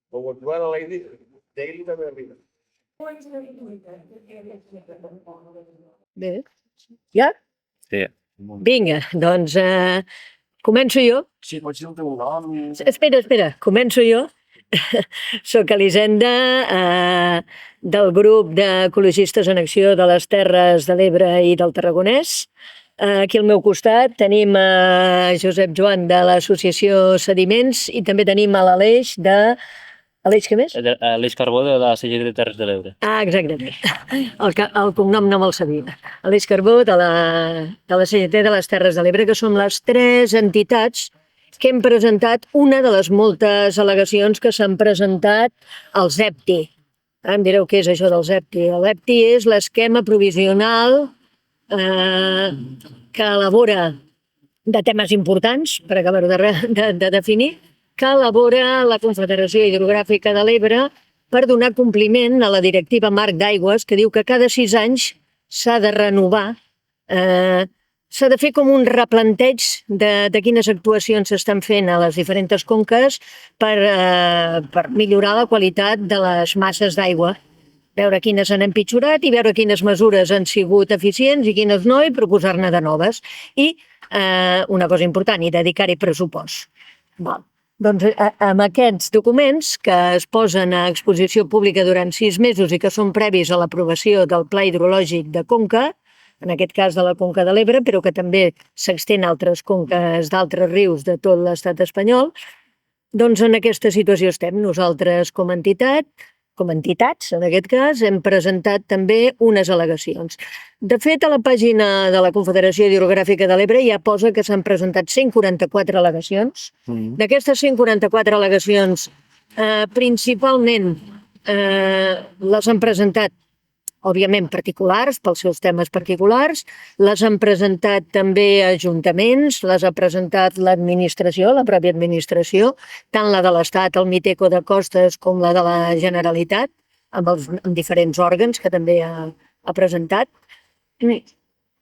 Com actuant a Lady Daily també arriba. Bé, ja? Sí. Vinga, doncs començo jo. Sí, pots dir el teu nom. Espera, començo jo. Soc Elisenda, del grup d'Ecologistes en Acció de les Terres de l'Ebre i del Tarragonès. Aquí al meu costat tenim Josep Joan de l'associació Sediments i també tenim a l'Aleix de... Aleix, què més? Aleix Carbó de la CGT de Terres de l'Ebre. Exactament. El cognom no me'l sabia. Aleix Carbó de la CGT de les Terres de l'Ebre, que som les 3 entitats que hem presentat una de les moltes al·legacions que s'han presentat als EPTI. Em direu què és això dels EPTI. L'EPTI és l'esquema provisional que elabora de temes importants, per acabar-ho de definir, que elabora la Confederació Hidrogràfica de l'Ebre per donar compliment a la Directiva Marc d'Aigües, que diu que cada 6 anys s'ha de renovar, s'ha de fer com un replanteig de quines actuacions s'estan fent a les diferents conques per millorar la qualitat de les masses d'aigua, veure quines han empitjorat i veure quines mesures han sigut eficients i quines no, i proposar-ne de noves. I una cosa important, i dedicar-hi pressupost. Doncs amb aquests documents que es posen a exposició pública durant 6 mesos i que són previs a l'aprovació del Pla Hidrològic de Conca, en aquest cas de la Conca de l'Ebre, però que també s'extén a altres conques d'altres rius de tot l'estat espanyol, doncs en aquesta situació estem. Nosaltres com a entitats, en aquest cas, hem presentat també unes al·legacions. De fet, a la pàgina de la Confederació Hidrogràfica de l'Ebre ja posa que s'han presentat 144 al·legacions. D'aquestes 144 al·legacions, principalment les han presentat, òbviament, particulars, pels seus temes particulars, les han presentat també ajuntaments, les ha presentat l'administració, la pròpia administració, tant la de l'Estat, el Miteco de Costes, com la de la Generalitat, amb diferents òrgans que també ha presentat.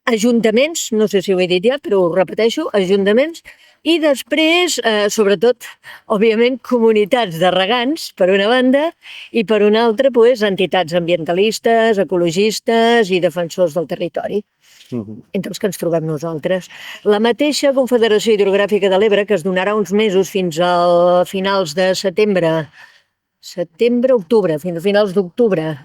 Ajuntaments, no sé si ho he dit ja, però ho repeteixo, ajuntaments, i després, sobretot, òbviament, comunitats de regants, per una banda, i per una altra, entitats ambientalistes, ecologistes i defensors del territori, entre els que ens trobem nosaltres. La mateixa Confederació Hidrogràfica de l'Ebre, que es donarà uns mesos fins a finals de octubre, fins a finals d'octubre,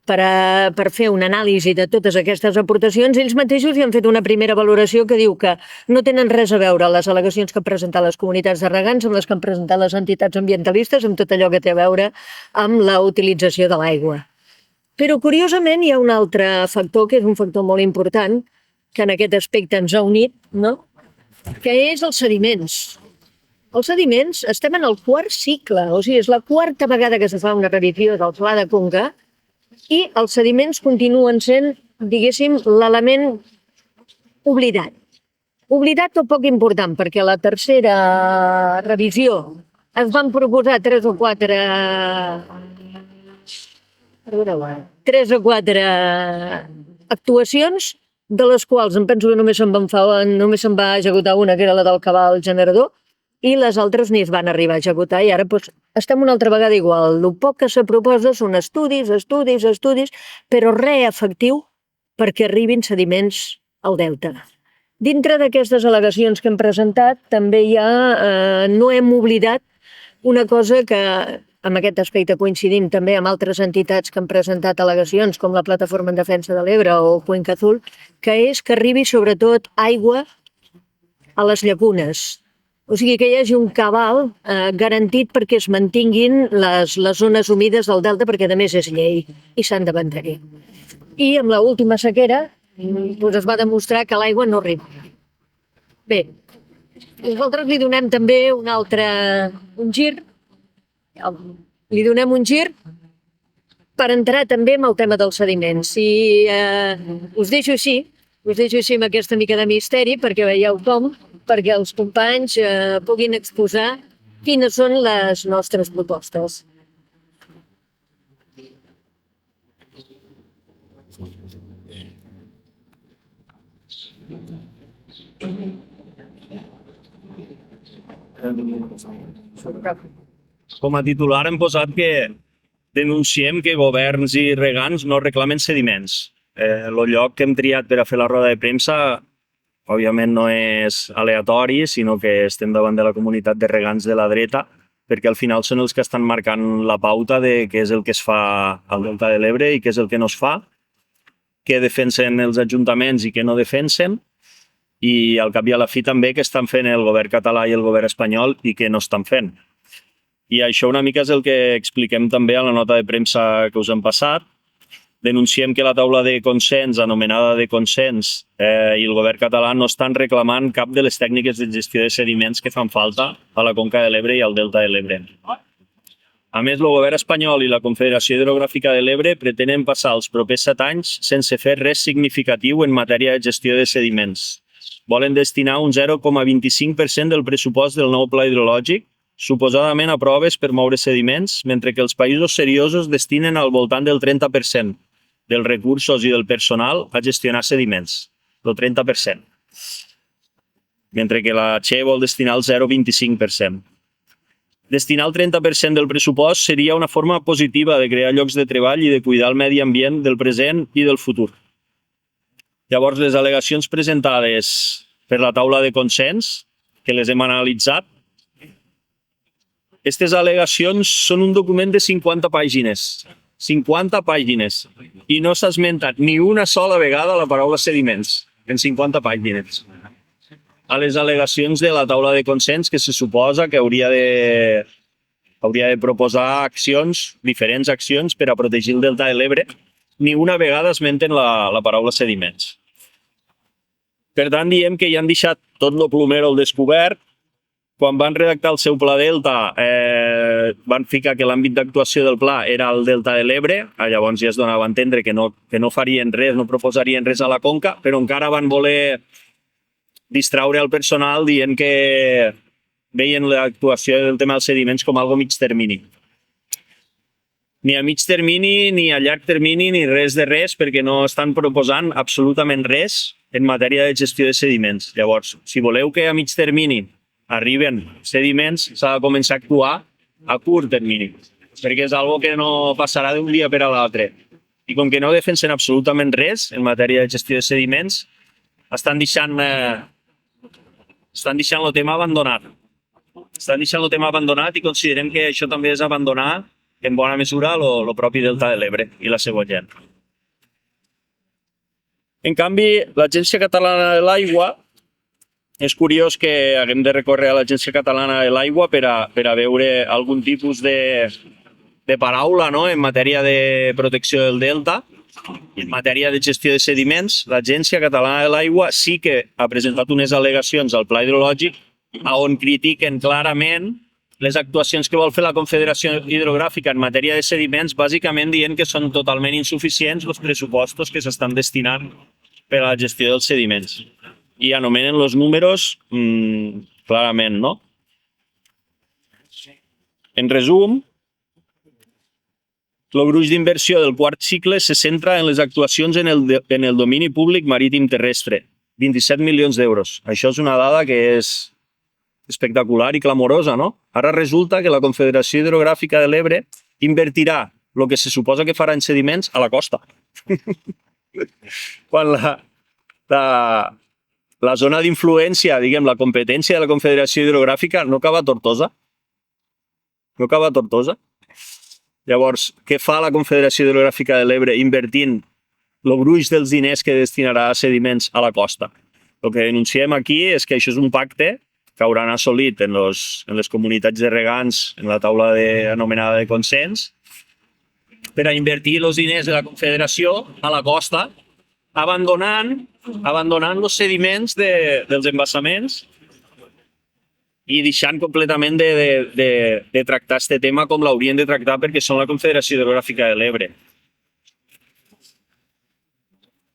per fer una anàlisi de totes aquestes aportacions, ells mateixos hi han fet una primera valoració que diu que no tenen res a veure les al·legacions que han presentat les comunitats de regants amb les que han presentat les entitats ambientalistes, amb tot allò que té a veure amb la utilització de l'aigua. Però, curiosament, hi ha un altre factor, que és un factor molt important, que en aquest aspecte ens ha unit, no? Que és els sediments. Els sediments, estem en el 4è cicle, o sigui, és la 4a vegada que se fa una revisió del Pla de Conca, i els sediments continuen sent, diguéssim, l'element oblidat. Oblidat o poc important, perquè a la 3a revisió es van proposar 3 o 4 actuacions, de les quals em penso que només se'n va executar una, que era la del cabal generador, i les altres ni es van arribar a executar, i ara estem una altra vegada igual. El poc que se proposa són estudis, però res efectiu perquè arribin sediments al delta. Dintre d'aquestes al·legacions que hem presentat, també no hem oblidat una cosa que, en aquest aspecte coincidim també amb altres entitats que han presentat al·legacions, com la Plataforma en Defensa de l'Ebre o Cuenca Azul, que és que arribi sobretot aigua a les llacunes. O sigui, que hi hagi un cabal garantit perquè es mantinguin les zones humides del delta, perquè a més és llei i s'han de mantenir. I amb l'última sequera es va demostrar que l'aigua no arriba. Bé, nosaltres li donem també un gir per entrar també en el tema dels sediments. I us deixo així amb aquesta mica de misteri, perquè veieu com, perquè els companys puguin exposar quines són les nostres propostes. Com a titular hem posat que denunciem que governs i regants no reclamen sediments. El lloc que hem triat per a fer la roda de premsa, òbviament no és aleatori, sinó que estem davant de la comunitat de regants de la dreta, perquè al final són els que estan marcant la pauta de què és el que es fa al Delta de l'Ebre i què és el que no es fa, què defensen els ajuntaments i què no defensen, i al cap i a la fi també què estan fent el govern català i el govern espanyol i què no estan fent. I això una mica és el que expliquem també a la nota de premsa que us hem passat. Denunciem que la taula de consens, anomenada de consens, i el govern català no estan reclamant cap de les tècniques de gestió de sediments que fan falta a la Conca de l'Ebre i al Delta de l'Ebre. A més, el govern espanyol i la Confederació Hidrogràfica de l'Ebre pretenen passar els propers 7 anys sense fer res significatiu en matèria de gestió de sediments. Volen destinar un 0,25% del pressupost del nou pla hidrològic, suposadament a proves per moure sediments, mentre que els països seriosos destinen al voltant del 30% dels recursos i del personal a gestionar sediments, el 30%, mentre que la Che vol destinar el 0,25%. Destinar el 30% del pressupost seria una forma positiva de crear llocs de treball i de cuidar el medi ambient del present i del futur. Llavors, les al·legacions presentades per la taula de consens, que les hem analitzat, aquestes al·legacions són un document de 50 pàgines. 50 pàgines. I no s'ha esmentat ni una sola vegada la paraula sediments en 50 pàgines. A les al·legacions de la taula de consens, que se suposa que hauria de proposar accions, diferents accions per a protegir el Delta de l'Ebre, ni una vegada esmenten la paraula sediments. Per tant, diem que ja han deixat tot el plomero al descobert. Quan van redactar el seu pla Delta, van ficar que l'àmbit d'actuació del pla era el Delta de l'Ebre, llavors ja es donava a entendre que no farien res, no proposarien res a la conca, però encara van voler distraure el personal dient que veien l'actuació del tema dels sediments com algo a mig termini. Ni a mig termini, ni a llarg termini, ni res de res, perquè no estan proposant absolutament res en matèria de gestió de sediments. Llavors, si voleu que a mig termini arriben sediments, s'ha de començar a actuar a curt termini, perquè és algo que no passarà d'un dia per a l'altre. I com que no defensen absolutament res en matèria de gestió de sediments, estan deixant el tema abandonat. Estan deixant el tema abandonat i considerem que això també és abandonar en bona mesura el propi Delta de l'Ebre i la seva gent. En canvi, l'Agència Catalana de l'Aigua, és curiós que haguem de recórrer a l'Agència Catalana de l'Aigua per a veure algun tipus de paraula en matèria de protecció del delta i en matèria de gestió de sediments. L'Agència Catalana de l'Aigua sí que ha presentat unes al·legacions al pla hidrològic on critiquen clarament les actuacions que vol fer la Confederació Hidrogràfica en matèria de sediments, bàsicament dient que són totalment insuficients els pressupostos que s'estan destinant per a la gestió dels sediments. I anomenen els números clarament, no? En resum, el gruix d'inversió del quart cicle se centra en les actuacions en el domini públic marítim terrestre, 27 milions d'euros. Això és una dada que és espectacular i clamorosa, no? Ara resulta que la Confederació Hidrogràfica de l'Ebre invertirà el que se suposa que farà en sediments a la costa. Quan la zona d'influència, diguem, la competència de la Confederació Hidrogràfica no acaba a Tortosa. No acaba a Tortosa. Llavors, què fa la Confederació Hidrogràfica de l'Ebre invertint el gruix dels diners que destinarà a sediments a la costa? El que denunciem aquí és que això és un pacte que hauran assolit en les comunitats de regants en la taula anomenada de consens per a invertir els diners de la Confederació a la costa, abandonant els sediments dels embassaments i deixant completament de tractar aquest tema com l'haurien de tractar perquè són la Confederació Hidrogràfica de l'Ebre.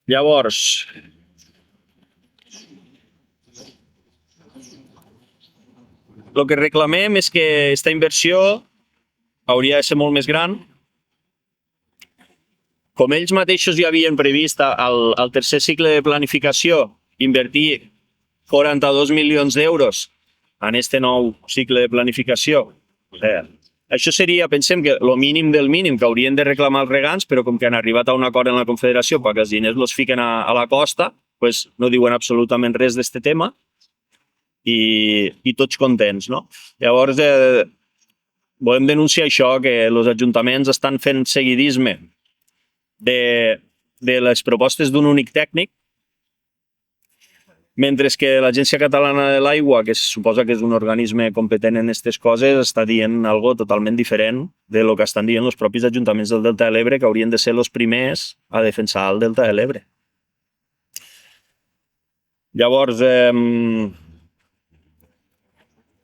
Llavors, el que reclamem és que aquesta inversió hauria de ser molt més gran. Com ells mateixos ja havien previst al tercer cicle de planificació invertir 42 milions d'euros en este nou cicle de planificació. Això seria, pensem que el mínim del mínim que haurien de reclamar els regants, però com que han arribat a un acord en la Confederació perquè els diners els fiquen a la costa, pues no diuen absolutament res d'aquest tema i tots contents, no? Llavors, volem denunciar això, que els ajuntaments estan fent seguidisme de les propostes d'un únic tècnic, mentre que l'Agència Catalana de l'Aigua, que se suposa que és un organisme competent en aquestes coses, està dient algo totalment diferent de lo que estan dient els propis ajuntaments del Delta de l'Ebre, que haurien de ser els primers a defensar el Delta de l'Ebre. Llavors,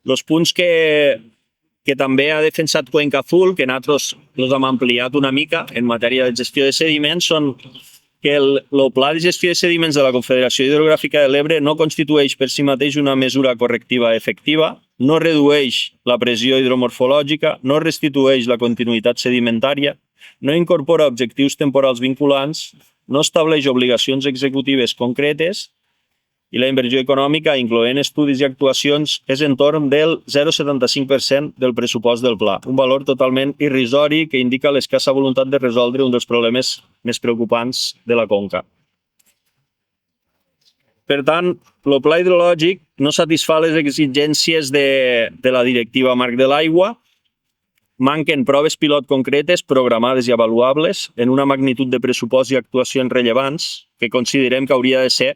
els punts que també ha defensat Cuenca Azul, que nosaltres els hem ampliat una mica en matèria de gestió de sediments, són que el Pla de Gestió de Sediments de la Confederació Hidrogràfica de l'Ebre no constitueix per si mateix una mesura correctiva efectiva, no redueix la pressió hidromorfològica, no restitueix la continuïtat sedimentària, no incorpora objectius temporals vinculants, no estableix obligacions executives concretes i la inversió econòmica, incloent estudis i actuacions, és entorn del 0,75% del pressupost del pla, un valor totalment irrisori que indica l'escassa voluntat de resoldre un dels problemes més preocupants de la conca. Per tant, el pla hidrològic no satisfà les exigències de la Directiva Marc de l'Aigua, manquen proves pilot concretes, programades i avaluables, en una magnitud de pressupost i actuacions rellevants, que considerem que hauria de ser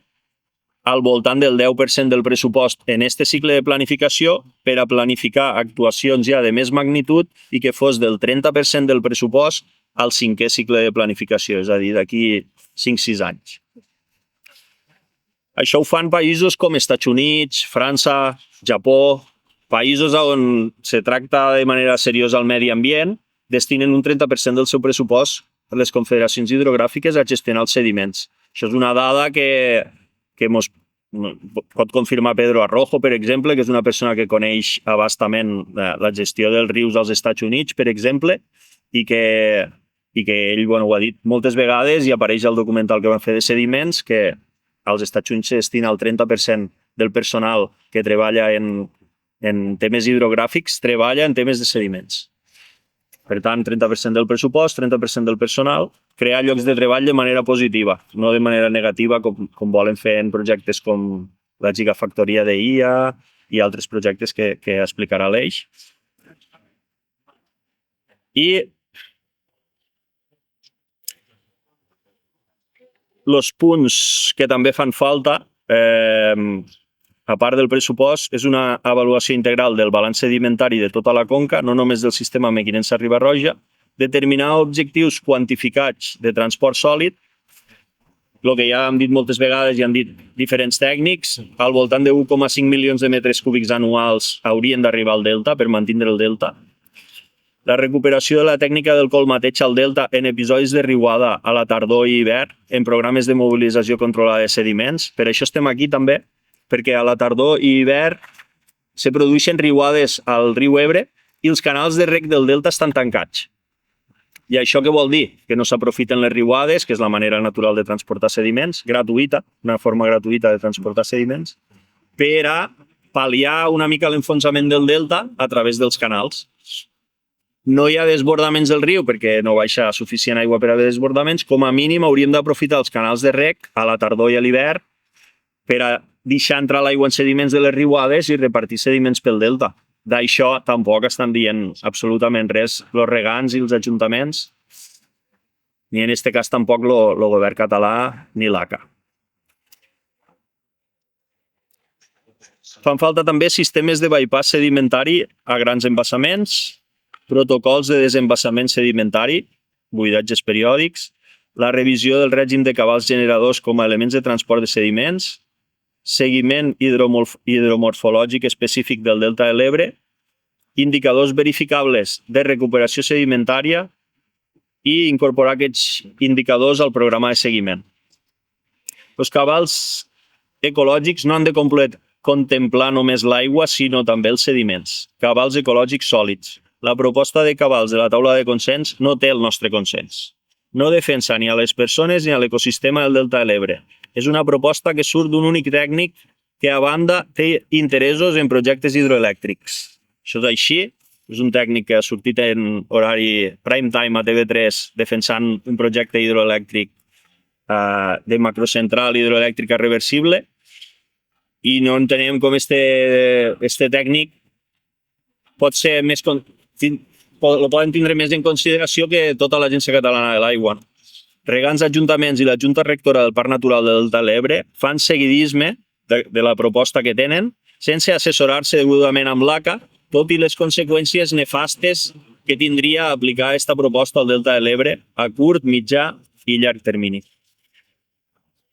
al voltant del 10% del pressupost en este cicle de planificació per a planificar actuacions ja de més magnitud i que fos del 30% del pressupost al 5è cicle de planificació, és a dir, d'aquí 5-6 anys. Això ho fan països com Estats Units, França, Japó, països on se tracta de manera seriosa el medi ambient, destinen un 30% del seu pressupost a les confederacions hidrogràfiques a gestionar els sediments. Això és una dada que pot confirmar Pedro Arrojo, per exemple, que és una persona que coneix abastament la gestió dels rius als Estats Units, per exemple, i que ell ho ha dit moltes vegades i apareix al documental que van fer de sediments, que als Estats Units se destina el 30% del personal que treballa en temes hidrogràfics, treballa en temes de sediments. Per tant, 30% del pressupost, 30% del personal, crear llocs de treball de manera positiva, no de manera negativa com volen fer en projectes com la gigafactoria d'IA i altres projectes que explicarà l'Eix. I els punts que també fan falta, a part del pressupost, és una avaluació integral del balanç sedimentari de tota la conca, no només del sistema Mequinensa-Riba-roja, determinar objectius quantificats de transport sòlid, el que ja hem dit moltes vegades i han dit diferents tècnics, al voltant de 1,5 milions de metres cúbics anuals haurien d'arribar al delta per mantenir el delta. La recuperació de la tècnica del colmateig al delta en episodis de riuada a la tardor i hivern en programes de mobilització controlada de sediments. Per això estem aquí també, perquè a la tardor i hivern se produeixen riuades al riu Ebre i els canals de reg del delta estan tancats. I això què vol dir? Que no s'aprofiten les riuades, que és la manera natural de transportar sediments, gratuïta, una forma gratuïta de transportar sediments, per a pal·liar una mica l'enfonsament del delta a través dels canals. No hi ha desbordaments del riu perquè no baixa suficient aigua per haver desbordaments. Com a mínim hauríem d'aprofitar els canals de reg a la tardor i a l'hivern per a deixar entrar l'aigua en sediments de les riuades i repartir sediments pel delta. D'això tampoc estan dient absolutament res els regants i els ajuntaments, ni en aquest cas tampoc el govern català ni l'ACA. Fan falta també sistemes de bypass sedimentari a grans embassaments, protocols de desembassament sedimentari, buidatges periòdics, la revisió del règim de cabals generadors com a elements de transport de sediments, seguiment hidromorfològic específic del delta de l'Ebre, indicadors verificables de recuperació sedimentària i incorporar aquests indicadors al programa de seguiment. Els cabals ecològics no han de contemplar només l'aigua, sinó també els sediments. Cabals ecològics sòlids. La proposta de cabals de la taula de consens no té el nostre consens. No defensa ni a les persones ni a l'ecosistema del delta de l'Ebre. És una proposta que surt d'un únic tècnic que a banda té interessos en projectes hidroelèctrics. Això és així. És un tècnic que ha sortit en horari prime time a TV3 defensant un projecte hidroelèctric de macrocentral hidroelèctrica reversible i no entenem com este tècnic pot ser més... Lo poden tindre més en consideració que tota l'Agència Catalana de l'Aigua. Regants ajuntaments i la Junta Rectora del Parc Natural del Delta de l'Ebre fan seguidisme de la proposta que tenen sense assessorar-se degudament amb l'ACA, tot i les conseqüències nefastes que tindria aplicar aquesta proposta al Delta de l'Ebre a curt, mitjà i llarg termini.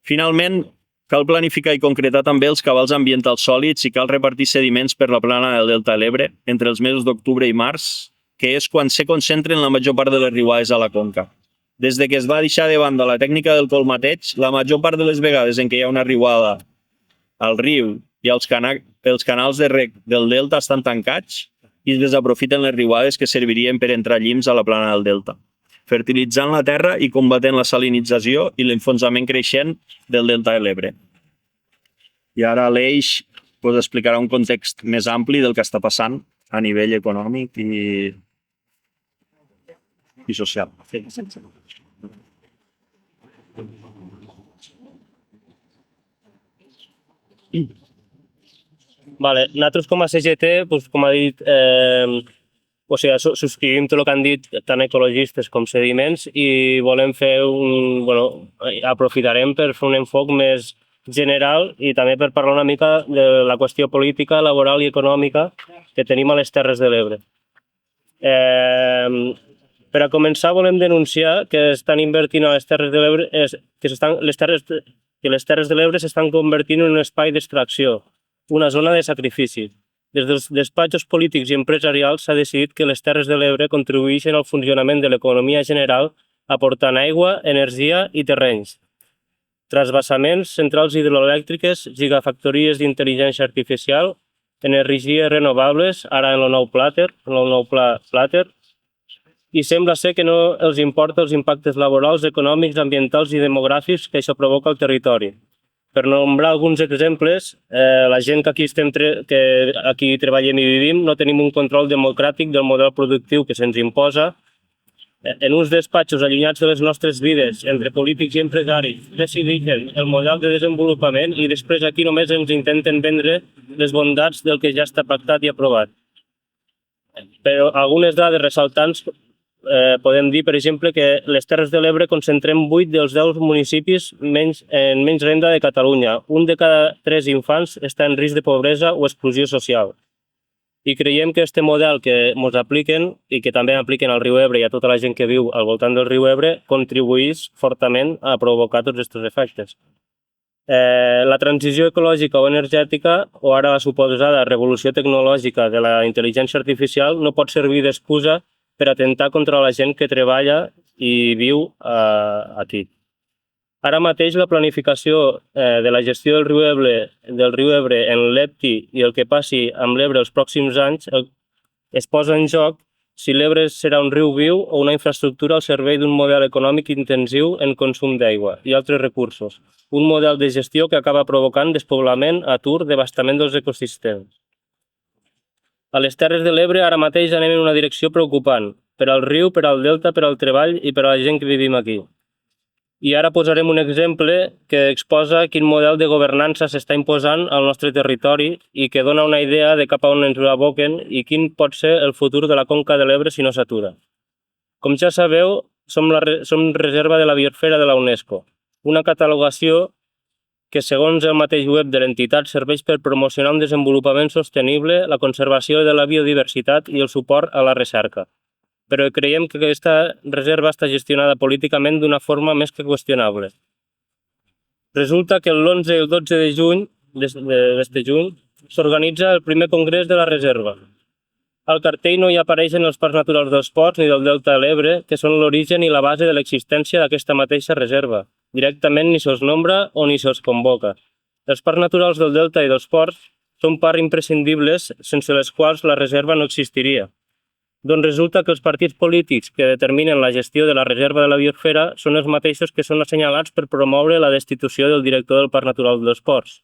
Finalment, cal planificar i concretar també els cabals ambientals sòlids i cal repartir sediments per la plana del Delta de l'Ebre entre els mesos d'octubre i març, que és quan se concentren la major part de les riuades a la conca. Des de que es va deixar de banda la tècnica del colmateig, la major part de les vegades en què hi ha una riuada al riu i els canals de reg del delta estan tancats i es desaprofiten les riuades que servirien per entrar llims a la plana del delta, fertilitzant la terra i combatent la salinització i l'enfonsament creixent del delta de l'Ebre. I ara l'Eix explicarà un context més ampli del que està passant a nivell econòmic i social. Vale. Nosaltres com a CGT, doncs, com ha dit, subscrivim tot el que han dit tant ecologistes com sediments i volem fer aprofitarem per fer un enfoc més general i també per parlar una mica de la qüestió política, laboral i econòmica que tenim a les Terres de l'Ebre. Per a començar volem denunciar que estan invertint a les Terres de l'Ebre, que les Terres de l'Ebre s'estan convertint en un espai d'extracció, una zona de sacrifici. Des dels despatxos polítics i empresarials s'ha decidit que les Terres de l'Ebre contribueixen al funcionament de l'economia general aportant aigua, energia i terrenys. Transvasaments, centrals hidroelèctriques, gigafactories d'intel·ligència artificial, energies renovables, ara en el nou pla Plater, i sembla ser que no els importa els impactes laborals, econòmics, ambientals i demogràfics que això provoca al territori. Per nombrar alguns exemples, la gent que aquí treballem i vivim no tenim un control democràtic del model productiu que se'ns imposa. En uns despatxos allunyats de les nostres vides, entre polítics i empresaris, decideixen el model de desenvolupament i després aquí només ens intenten vendre les bondats del que ja està pactat i aprovat. Però algunes dades ressaltants podem dir, per exemple, que les Terres de l'Ebre concentrem 8 dels 10 municipis en menys renda de Catalunya. Un de cada 3 infants està en risc de pobresa o exclusió social. I creiem que aquest model que ens apliquen i que també apliquen al riu Ebre i a tota la gent que viu al voltant del riu Ebre contribueix fortament a provocar tots aquests efectes. La transició ecològica o energètica, o ara la suposada revolució tecnològica de la intel·ligència artificial, no pot servir d'excusa per atentar contra la gent que treballa i viu aquí. Ara mateix la planificació de la gestió del riu Ebre en l'EPTI i el que passi amb l'Ebre els pròxims anys es posa en joc si l'Ebre serà un riu viu o una infraestructura al servei d'un model econòmic intensiu en consum d'aigua i altres recursos. Un model de gestió que acaba provocant despoblament, atur, devastament dels ecosistemes. A les Terres de l'Ebre ara mateix anem en una direcció preocupant, per al riu, per al delta, per al treball i per a la gent que vivim aquí. I ara posarem un exemple que exposa quin model de governança s'està imposant al nostre territori i que dona una idea de cap a on ens aboquen i quin pot ser el futur de la conca de l'Ebre si no s'atura. Com ja sabeu, som reserva de la biosfera de la UNESCO, una catalogació que, segons el mateix web de l'entitat, serveix per promocionar un desenvolupament sostenible, la conservació de la biodiversitat i el suport a la recerca. Però creiem que aquesta reserva està gestionada políticament d'una forma més que qüestionable. Resulta que l'11 i el 12 de juny d'este juny s'organitza el primer congrés de la reserva. Al cartell no hi apareixen els parcs naturals dels ports ni del Delta de l'Ebre, que són l'origen i la base de l'existència d'aquesta mateixa reserva. Directament ni se'ls nombra o ni se'ls convoca. Els parcs naturals del Delta i dels ports són part imprescindibles sense les quals la reserva no existiria. Doncs resulta que els partits polítics que determinen la gestió de la reserva de la biosfera són els mateixos que són assenyalats per promoure la destitució del director del Parc Natural dels Ports.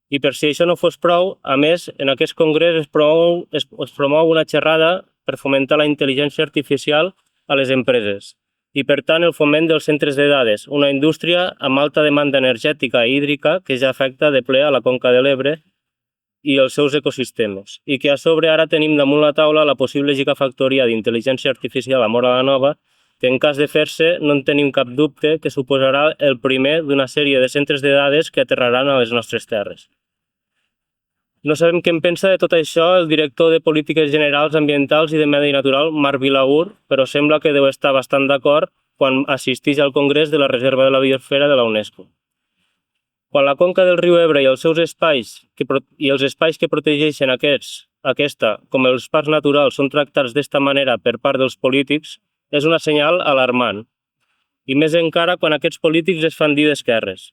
I per si això no fos prou, a més, en aquest congrés es promou una xerrada per fomentar la intel·ligència artificial a les empreses i, per tant, el foment dels centres de dades, una indústria amb alta demanda energètica i hídrica que ja afecta de ple a la Conca de l'Ebre i els seus ecosistemes, i que a sobre ara tenim damunt la taula la possible gigafactoria d'intel·ligència artificial a Móra la Nova, que en cas de fer-se no en tenim cap dubte que suposarà el primer d'una sèrie de centres de dades que aterraran a les nostres terres. No sabem què en pensa de tot això el director de Polítiques Generals Ambientals i de Medi Natural, Marc Vilaur, però sembla que deu estar bastant d'acord quan assisteix al Congrés de la Reserva de la Biosfera de la UNESCO. Quan la conca del riu Ebre i els seus espais i els espais que protegeixen aquesta, com els parcs naturals, són tractats d'esta manera per part dels polítics, és una senyal alarmant. I més encara quan aquests polítics es fan dir d'esquerres.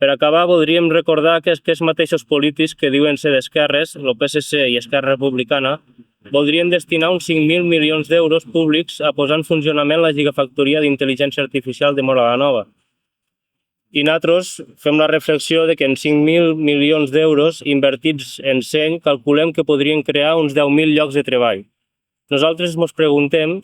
Per acabar, voldríem recordar que aquests mateixos polítics que diuen ser d'esquerres, el PSC i Esquerra Republicana, voldrien destinar uns 5.000 milions d'euros públics a posar en funcionament la gigafactoria d'intel·ligència artificial de Móra la Nova. I nosaltres fem la reflexió de que en 5.000 milions d'euros invertits en seny calculem que podrien crear uns 10.000 llocs de treball. Nosaltres ens preguntem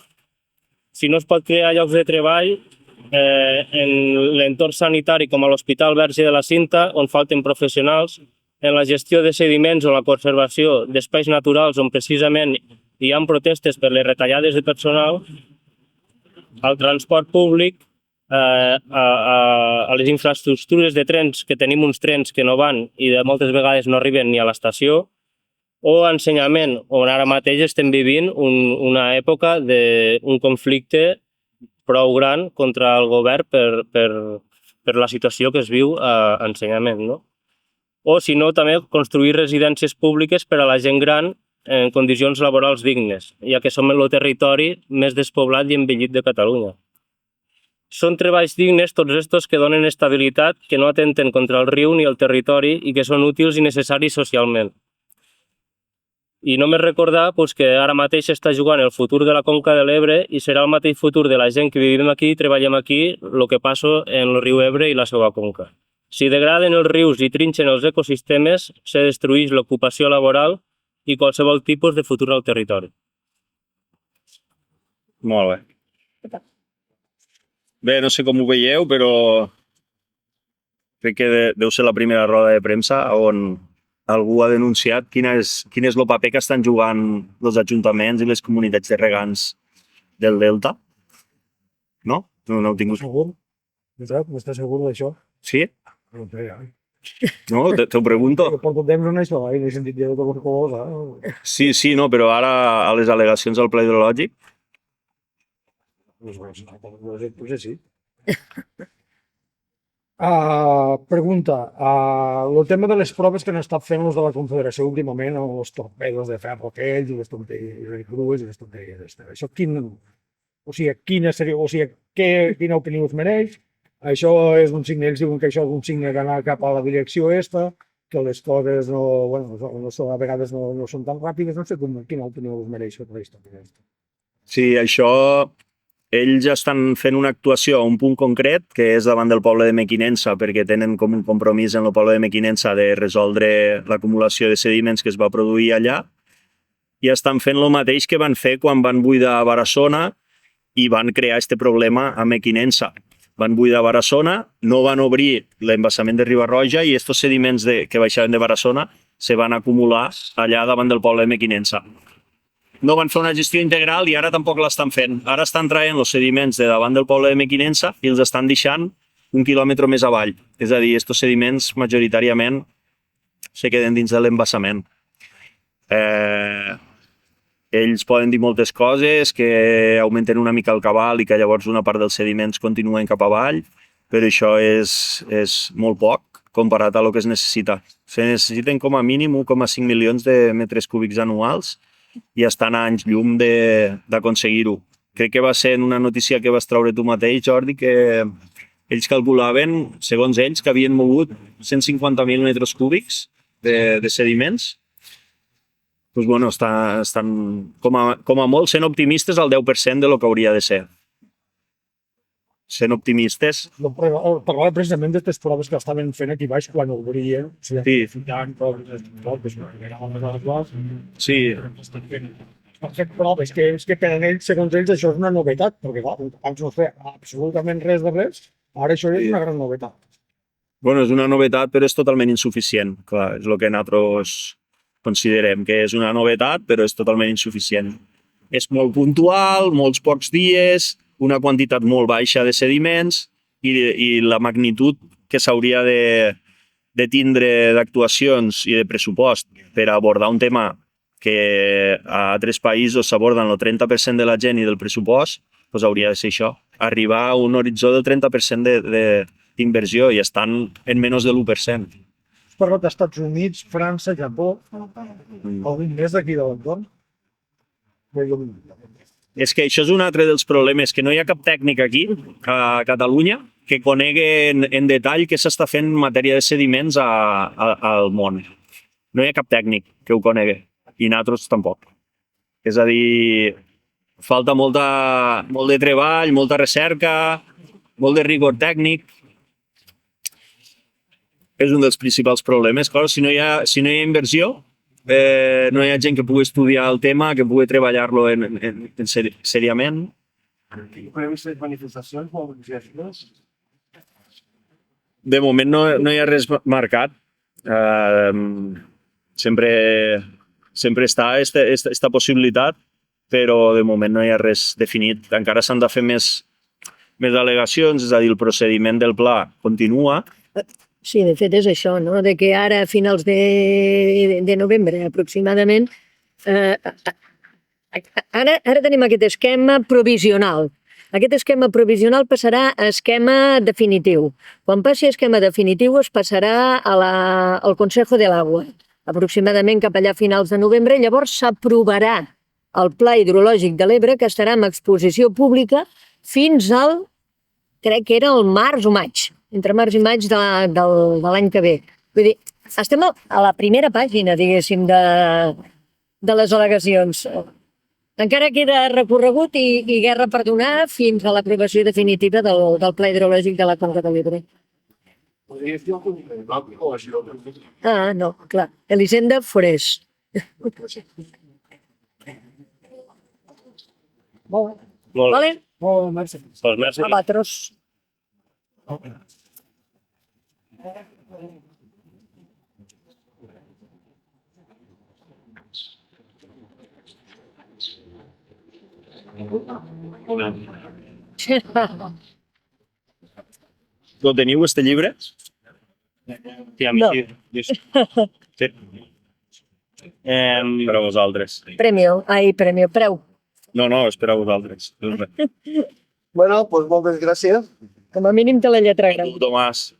si no es pot crear llocs de treball en l'entorn sanitari com a l'Hospital Verge de la Cinta, on falten professionals, en la gestió de sediments o la conservació d'espais naturals on precisament hi ha protestes per les retallades de personal, al transport públic, a les infraestructures de trens, que tenim uns trens que no van i de moltes vegades no arriben ni a l'estació, o ensenyament, on ara mateix estem vivint una època d'un conflicte prou gran contra el govern per la situació que es viu a ensenyament, no? O, si no, també construir residències públiques per a la gent gran en condicions laborals dignes, ja que som el territori més despoblat i envellit de Catalunya. Són treballs dignes tots estos que donen estabilitat, que no atenten contra el riu ni el territori i que són útils i necessaris socialment. I només recordar que ara mateix està jugant el futur de la Conca de l'Ebre i serà el mateix futur de la gent que vivim aquí i treballem aquí el que passa en el riu Ebre i la seva conca. Si degraden els rius i trinxen els ecosistemes, se destrueix l'ocupació laboral i qualsevol tipus de futur al territori. Molt bé. Bé, no sé com ho veieu, però crec que deu ser la primera roda de premsa on algú ha denunciat quin és el paper que estan jugant els ajuntaments i les comunitats de regants del Delta. No? No heu tingut... Segur? Estàs segur d'això? Sí? No sé, No? T'ho pregunto. Jo porto temps en això, i n'he sentit dir de qualsevol cosa. Sí, no, però ara a les al·legacions al pla hidrològic... Pues sí. Pregunta, el tema de les proves que han estat fent els de la Confederació últimament, els torpedos de ferro aquells i les tonteries crues i les tonteries. Això quina opinió us mereix? Això és un signe, ells diuen que això és un signe d'anar cap a la direcció esta, que les coses a vegades no són tan ràpides, no sé quina opinió us mereix tota la història. Sí, això... Ells estan fent una actuació a un punt concret, que és davant del poble de Mequinensa, perquè tenen com un compromís en el poble de Mequinensa de resoldre l'acumulació de sediments que es va produir allà, i estan fent el mateix que van fer quan van buidar Barassona i van crear aquest problema a Mequinensa. Van buidar Barassona, no van obrir l'embassament de Riba-roja i aquests sediments que baixaven de Barassona se van acumular allà davant del poble de Mequinensa. No van fer una gestió integral i ara tampoc l'estan fent. Ara estan traient els sediments de davant del poble de Mequinensa i els estan deixant 1 quilòmetre més avall. És a dir, aquests sediments majoritàriament se queden dins de l'embassament. Ells poden dir moltes coses, que augmenten una mica el cabal i que llavors una part dels sediments continuen cap avall, però això és molt poc comparat a el que es necessita. Se necessiten com a mínim 1,5 milions de metres cúbics anuals i estan a anys llum d'aconseguir-ho. Crec que va ser en una notícia que vas treure tu mateix, Jordi, que ells calculaven, segons ells, que havien mogut 150.000 metres cúbics de sediments. Doncs bueno, estan com a molt sent optimistes al 10% de lo que hauria de ser. sent optimistes. No, parlava precisament d'aquestes proves que estaven fent aquí baix quan obrien, o sigui, Sí. filant proves, Sí, han fet proves és que per a ells, segons ells, això és una novetat, perquè clar, abans no feia absolutament res de res, ara això és Sí. una gran novetat. bueno, és una novetat, però és totalment insuficient. Clar, és el que nosaltres considerem, que és una novetat, però és totalment insuficient. És molt puntual, molts pocs dies, una quantitat molt baixa de sediments i la magnitud que s'hauria de tindre d'actuacions i de pressupost per abordar un tema que a altres països s'aborden el 30% de la gent i del pressupost, doncs hauria de ser això, arribar a un horitzó del 30% d'inversió i estan en menys de l'1%. Has parlat d'Estats Units, França, Japó, algun més d'aquí de l'entorn? És que això és un altre dels problemes, que no hi ha cap tècnic aquí, a Catalunya, que conegui en detall què s'està fent en matèria de sediments al món. No hi ha cap tècnic que ho conegui, i nosaltres tampoc. És a dir, falta molt de treball, molta recerca, molt de rigor tècnic. És un dels principals problemes. Clar, si no hi ha inversió, no hi ha gent que pugui estudiar el tema, que pugui treballar-lo seriament. Previstes manifestacions, mobilitzacions? De moment no hi ha res marcat. Sempre està aquesta possibilitat, però de moment no hi ha res definit. Encara s'han de fer més al·legacions, és a dir, el procediment del pla continua. Sí, de fet és això, no? De que ara, a finals de novembre aproximadament, ara tenim aquest esquema provisional. Aquest esquema provisional passarà a esquema definitiu. Quan passi a esquema definitiu es passarà al Consejo de l'Agua, aproximadament cap allà a finals de novembre, i llavors s'aprovarà el Pla Hidrològic de l'Ebre, que estarà en exposició pública fins al, crec que era el març o maig, entre març i maig de l'any que ve. Vull dir, estem a la primera pàgina, diguéssim, de les al·legacions. Encara queda recorregut i guerra per donar fins a l'aprovació definitiva del Pla Hidrològic de la Conca de l'Ebre. Ah, no, clar. Elisenda Forés. Molt bé. Molt bé. Vale? Molt bé, merci. Doncs merci. Abatros. Lo teniu, este llibre? Sí, a mi No. sí. Sí. Per a vosaltres. Premio, preu. No, és per a vosaltres. Bueno, pues moltes gràcies. Com a mínim té la lletra gran. Tu, Tomàs.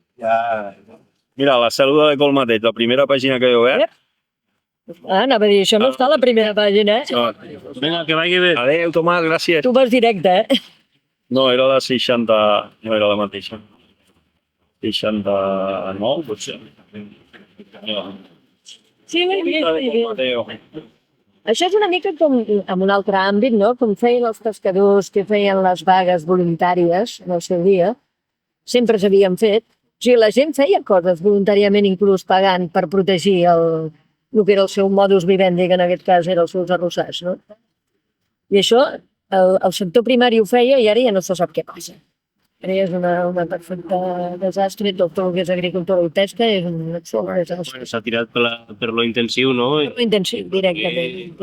Mira, la cèl·lula de Colmatet, la primera pàgina que he obert. Ah, anava a dir, això no està a la primera pàgina, eh? No. Vinga, que vagi bé. Adéu, Tomàs, gràcies. Tu vas directe, eh? No, era la 60... No era la mateixa. 69, potser. Sí, Adéu. Això és una mica com en un altre àmbit, no? Com feien els pescadors que feien les vagues voluntàries en el seu dia. Sempre s'havien fet. O sigui, la gent feia coses voluntàriament, inclús pagant per protegir el que era el seu modus vivendi, que en aquest cas eren els seus arrossars, no? I això el sector primari ho feia i ara ja no se sap què passa. Ara ja és una perfecta desastre, tot el que és agricultura i pesca és un desastre. S'ha tirat per lo intensiu, no? Intensiu, directament.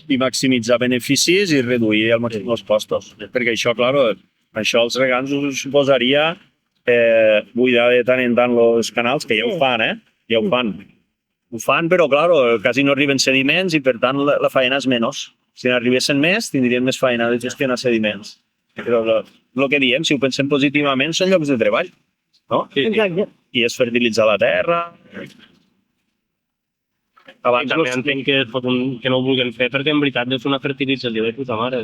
I maximitzar beneficis i reduir al màxim els costos. Perquè això, clar, això als regants us suposaria buidar de tant en tant els canals, que ja ho fan, Ja ho fan. Ho fan, però, clar, quasi no arriben sediments i, per tant, la feina és menys. Si n'arribessin més, tindríem més feina de gestionar sediments. Però el que diem, si ho pensem positivament, són llocs de treball, no? Exacte. I és fertilitzar la terra. Abans també entenc que no ho vulguin fer perquè en veritat és una fertilització de puta mare.